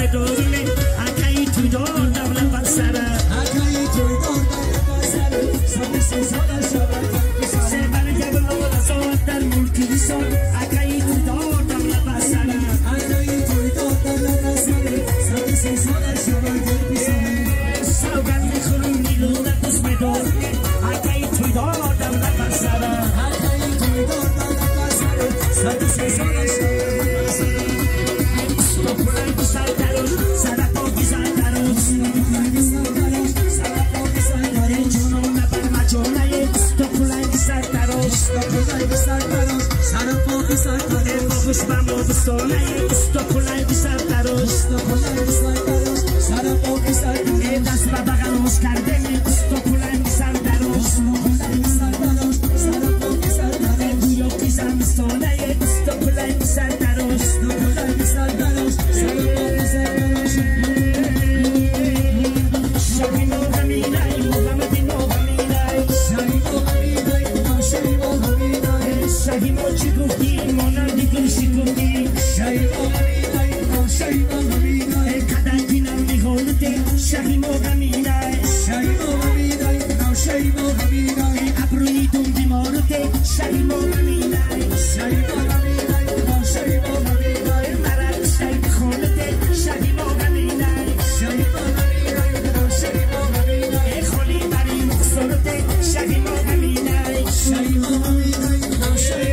بدونه اکایی توی دار دولت بسره اکایی توی دار دولت بسره سال سه سال شبه سه برگه بلا رسالت در ملکی سال اکایی توی دار دولت بسره اکایی توی دار دولت بسره سال سه سال شبه گل بسره سوگن میخورم میلونت دوست بدونه اکایی توی دار دولت بسره اکایی توی دار دولت بسره سال سه سال شبه Pushbam obstone, stop kulay bisar tarosh, stop kulay bisar tarosh, sara obisar tarosh, das babagalos kardeni, stop kulay bisar tarosh, stop kulay bisar tarosh, sara obisar tarosh, duyo kisam stone, stop kulay bisar tarosh, stop kulay bisar tarosh, sara obisar tarosh. Shahino hamidai, Muhammadino hamidai, Shahino hamidai, Shahino hamidai, Shahino chikuki, monandi shikuki, Shahino hamidai, Shahino hamidai, kadakina miholute, Shahino hamidai, Shahino hamidai, Shahino hamidai, apruitum dimorute, Shahino hamidai, Shahino hamidai, Shahino hamidai, marak shaykh khonute, Shahino hamidai, Shahino hamidai, Shahino hamidai, kholi bari mukhsorute, Shahino hamidai, Shahino hamidai, Shahino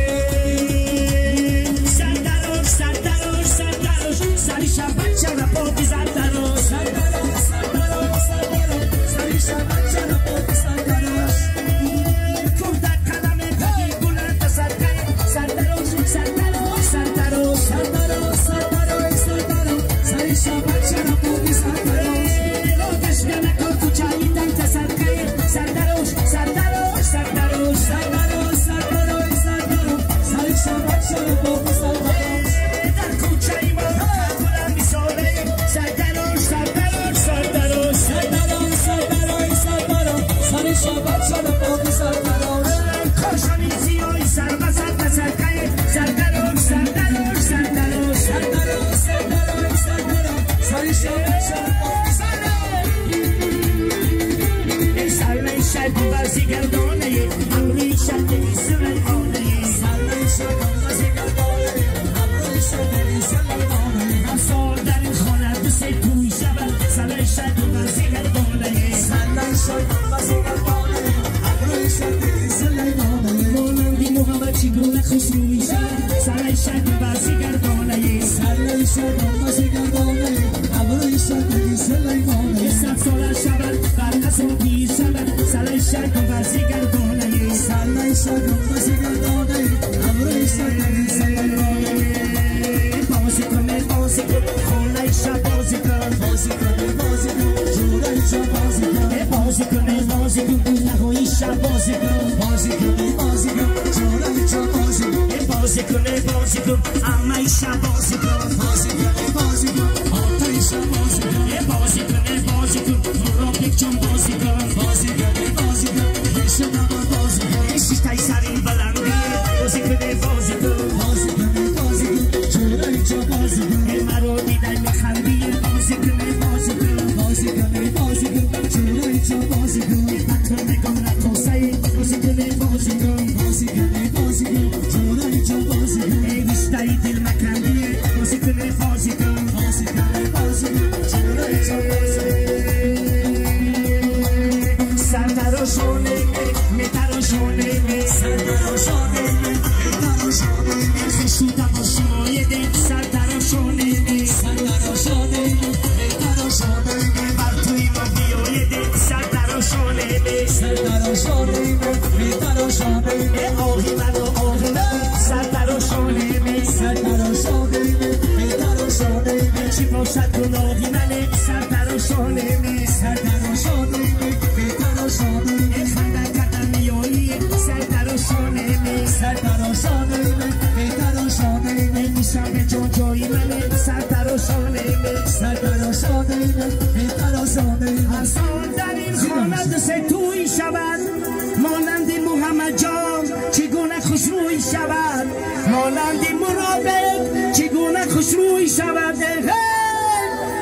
مانند محمد جان چگونه خوشروی شود، مانند مرابط چگونه خوشروی شود.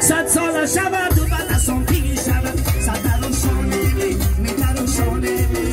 صد سال شود و بعد از آن پیر شود. صد در و شانه می در و شانه می